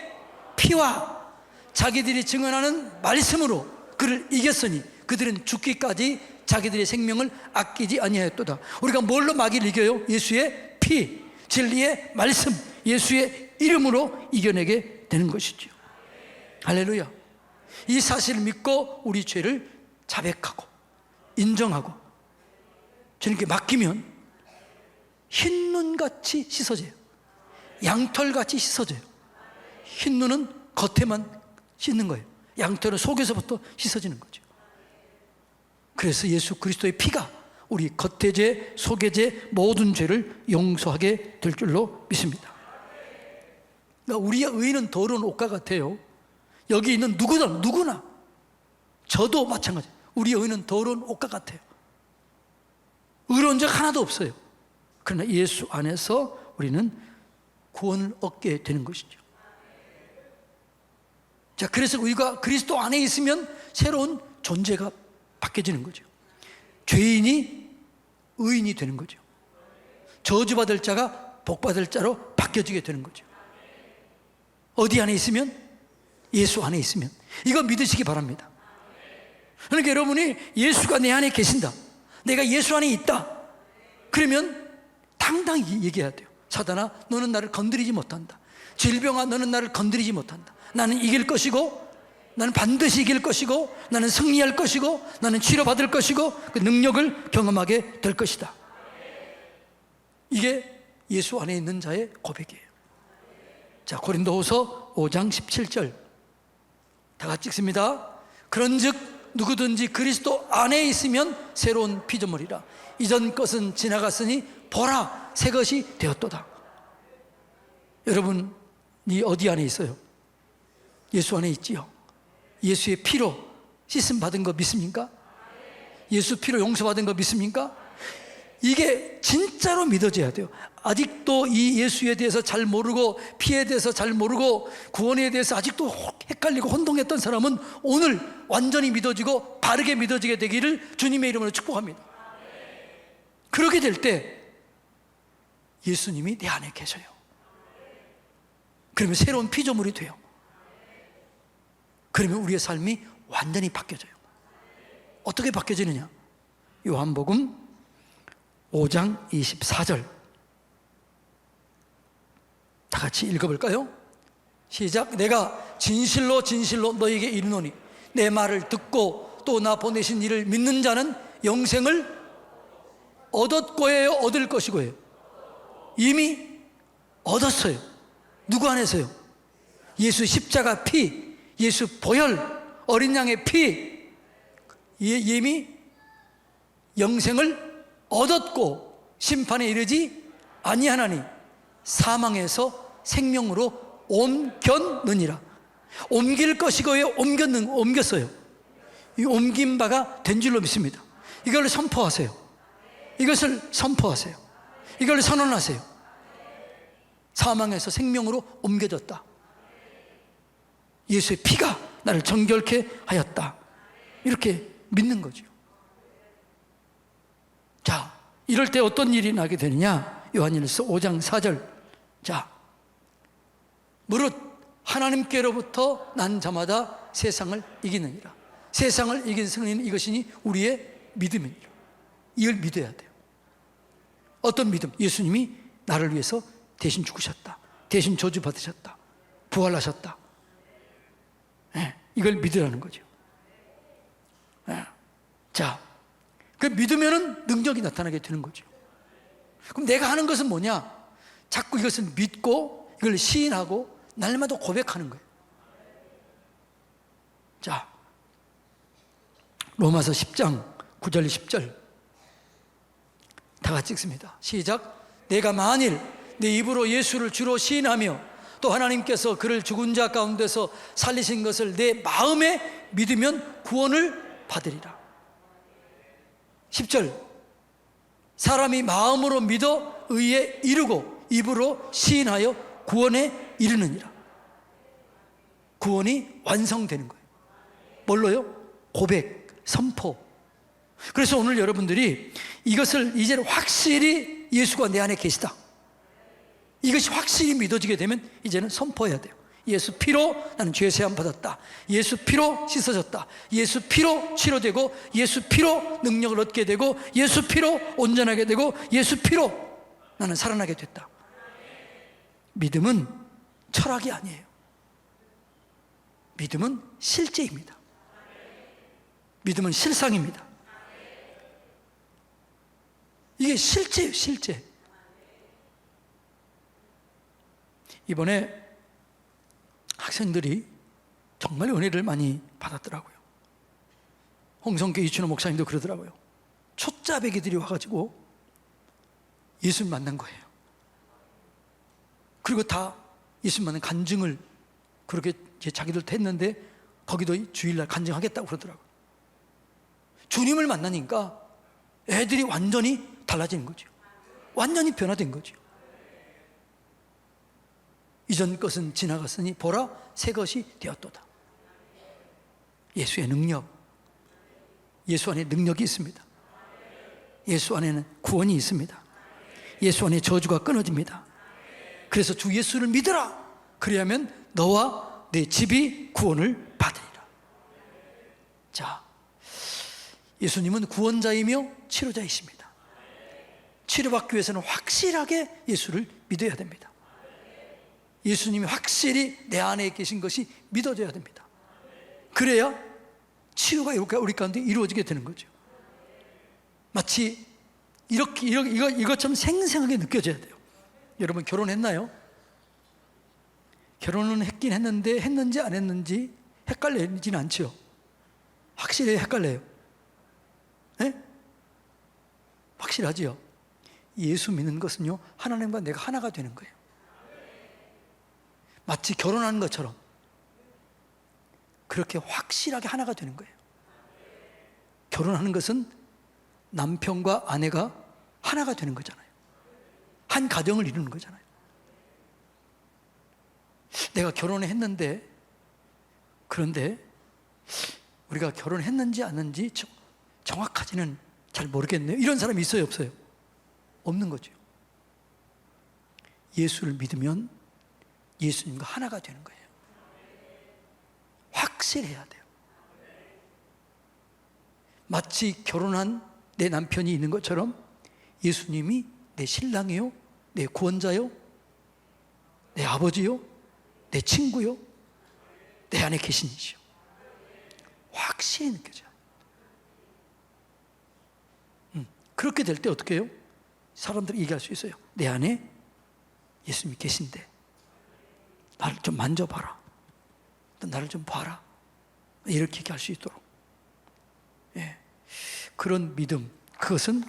피와 자기들이 증언하는 말씀으로 그를 이겼으니 그들은 죽기까지 자기들의 생명을 아끼지 아니하였도다. 우리가 뭘로 마귀를 이겨요? 예수의 피, 진리의 말씀, 예수의 이름으로 이겨내게 되는 것이죠. 할렐루야. 이 사실을 믿고 우리 죄를 자백하고 인정하고 주님께 맡기면 흰눈같이 씻어져요. 양털같이 씻어져요. 흰눈은 겉에만 씻는 거예요. 양털은 속에서부터 씻어지는 거죠. 그래서 예수 그리스도의 피가 우리 겉의 죄, 속의 죄, 모든 죄를 용서하게 될 줄로 믿습니다. 그러니까 우리의 의는 더러운 옷과 같아요. 여기 있는 누구나 저도 마찬가지예요. 우리의 의는 더러운 옷과 같아요. 의로운 적 하나도 없어요. 그러나 예수 안에서 우리는 구원을 얻게 되는 것이죠. 자, 그래서 우리가 그리스도 안에 있으면 새로운 존재가 바뀌어지는 거죠. 죄인이 의인이 되는 거죠. 저주받을 자가 복받을 자로 바뀌어지게 되는 거죠. 어디 안에 있으면? 예수 안에 있으면. 이거 믿으시기 바랍니다. 그러니까 여러분이 예수가 내 안에 계신다, 내가 예수 안에 있다, 그러면 당당히 얘기해야 돼요. 사단아, 너는 나를 건드리지 못한다. 질병아, 너는 나를 건드리지 못한다. 나는 이길 것이고, 나는 반드시 이길 것이고, 나는 승리할 것이고, 나는 치료받을 것이고, 그 능력을 경험하게 될 것이다. 이게 예수 안에 있는 자의 고백이에요. 자, 고린도후서 5장 17절 다 같이 읽습니다. 그런즉 누구든지 그리스도 안에 있으면 새로운 피조물이라. 이전 것은 지나갔으니 보라, 새 것이 되었도다. 여러분이 어디 안에 있어요? 예수 안에 있지요. 예수의 피로 씻음 받은 거 믿습니까? 예수 피로 용서받은 거 믿습니까? 이게 진짜로 믿어져야 돼요. 아직도 이 예수에 대해서 잘 모르고, 피에 대해서 잘 모르고, 구원에 대해서 아직도 헷갈리고 혼동했던 사람은 오늘 완전히 믿어지고 바르게 믿어지게 되기를 주님의 이름으로 축복합니다. 그렇게 될 때 예수님이 내 안에 계셔요. 그러면 새로운 피조물이 돼요. 그러면 우리의 삶이 완전히 바뀌어져요. 어떻게 바뀌어지느냐? 요한복음 5장 24절 다 같이 읽어볼까요? 시작. 내가 진실로 진실로 너에게 이르노니 내 말을 듣고 또 나 보내신 이를 믿는 자는 영생을 얻었고예요, 얻을 것이고예요? 이미 얻었어요. 누구 안에서요? 예수 십자가 피, 예수 보혈, 어린 양의 피, 이미 영생을 얻었고 심판에 이르지 아니하나니 사망에서 생명으로 옮겼느니라. 옮길 것이고요, 옮겼어요. 이 옮긴 바가 된 줄로 믿습니다. 이걸 선포하세요. 이것을 선포하세요. 이걸 선언하세요. 사망에서 생명으로 옮겨졌다. 예수의 피가 나를 정결케 하였다. 이렇게 믿는 거죠. 자, 이럴 때 어떤 일이 나게 되느냐? 요한일서 5장 4절. 자, 무릇 하나님께로부터 난 자마다 세상을 이기느니라. 세상을 이긴 승리는 이것이니 우리의 믿음이니라. 이걸 믿어야 돼요. 어떤 믿음? 예수님이 나를 위해서 대신 죽으셨다. 대신 저주받으셨다. 부활하셨다. 네, 이걸 믿으라는 거죠. 네. 자, 그 믿으면은 능력이 나타나게 되는 거죠. 그럼 내가 하는 것은 뭐냐? 자꾸 이것을 믿고 이걸 시인하고 날마다 고백하는 거예요. 자, 로마서 10장 9절 10절 다 같이 읽습니다. 시작. 내가 만일 내 입으로 예수를 주로 시인하며 또 하나님께서 그를 죽은 자 가운데서 살리신 것을 내 마음에 믿으면 구원을 받으리라. 10절. 사람이 마음으로 믿어 의에 이르고 입으로 시인하여 구원에 이르느니라. 구원이 완성되는 거예요. 뭘로요? 고백, 선포. 그래서 오늘 여러분들이 이것을 이제 확실히 예수가 내 안에 계시다, 이것이 확실히 믿어지게 되면 이제는 선포해야 돼요. 예수 피로 나는 죄 사함 받았다. 예수 피로 씻어졌다. 예수 피로 치료되고 예수 피로 능력을 얻게 되고 예수 피로 온전하게 되고 예수 피로 나는 살아나게 됐다. 믿음은 철학이 아니에요. 믿음은 실제입니다. 믿음은 실상입니다. 이게 실제예요, 실제. 이번에 학생들이 정말 은혜를 많이 받았더라고요. 홍성교 이춘호 목사님도 그러더라고요. 초짜배기들이 와가지고 예수 만난 거예요. 그리고 다 예수 만난 간증을 그렇게 자기들도 했는데 거기도 주일날 간증하겠다고 그러더라고요. 주님을 만나니까 애들이 완전히 달라지는 거죠. 완전히 변화된 거죠. 이전 것은 지나갔으니 보라 새 것이 되었도다. 예수의 능력, 예수 안에 능력이 있습니다. 예수 안에는 구원이 있습니다. 예수 안에 저주가 끊어집니다. 그래서 주 예수를 믿어라. 그래야면 너와 내 집이 구원을 받으리라. 자, 예수님은 구원자이며 치료자이십니다. 치료받기 위해서는 확실하게 예수를 믿어야 됩니다. 예수님이 확실히 내 안에 계신 것이 믿어져야 됩니다. 그래야 치유가 우리 가운데 이루어지게 되는 거죠. 마치 이것처럼 생생하게 느껴져야 돼요. 여러분 결혼했나요? 결혼은 했긴 했는데 했는지 안 했는지 헷갈리지는 않죠. 확실히 헷갈려요. 네? 확실하지요. 예수 믿는 것은요, 하나님과 내가 하나가 되는 거예요. 마치 결혼하는 것처럼 그렇게 확실하게 하나가 되는 거예요. 결혼하는 것은 남편과 아내가 하나가 되는 거잖아요. 한 가정을 이루는 거잖아요. 내가 결혼을 했는데, 그런데 우리가 결혼했는지 안 했는지 정확하지는 잘 모르겠네요. 이런 사람이 있어요, 없어요? 없는 거죠. 예수를 믿으면 예수님과 하나가 되는 거예요. 확실해야 돼요. 마치 결혼한 내 남편이 있는 것처럼 예수님이 내 신랑이요, 내 구원자요, 내 아버지요, 내 친구요, 내 안에 계신 이시요. 확실히 느껴져요. 그렇게 될 때 어떻게 해요? 사람들이 얘기할 수 있어요. 내 안에 예수님이 계신데 나를 좀 만져봐라, 나를 좀 봐라, 이렇게 얘기할 수 있도록. 예. 그런 믿음, 그것은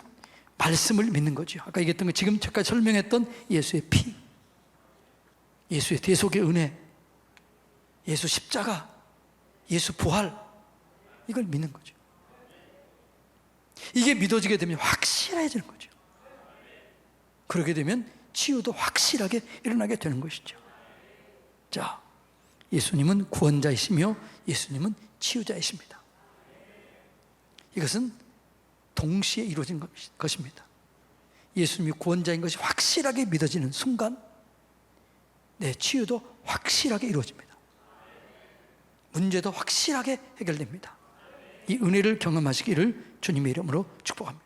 말씀을 믿는 거죠. 아까 얘기했던 거, 지금 제가 설명했던 예수의 피, 예수의 대속의 은혜, 예수 십자가, 예수 부활, 이걸 믿는 거죠. 이게 믿어지게 되면 확실해지는 거죠. 그렇게 되면 치유도 확실하게 일어나게 되는 것이죠. 자, 예수님은 구원자이시며 예수님은 치유자이십니다. 이것은 동시에 이루어진 것입니다. 예수님이 구원자인 것이 확실하게 믿어지는 순간 내 치유도 확실하게 이루어집니다. 문제도 확실하게 해결됩니다. 이 은혜를 경험하시기를 주님의 이름으로 축복합니다.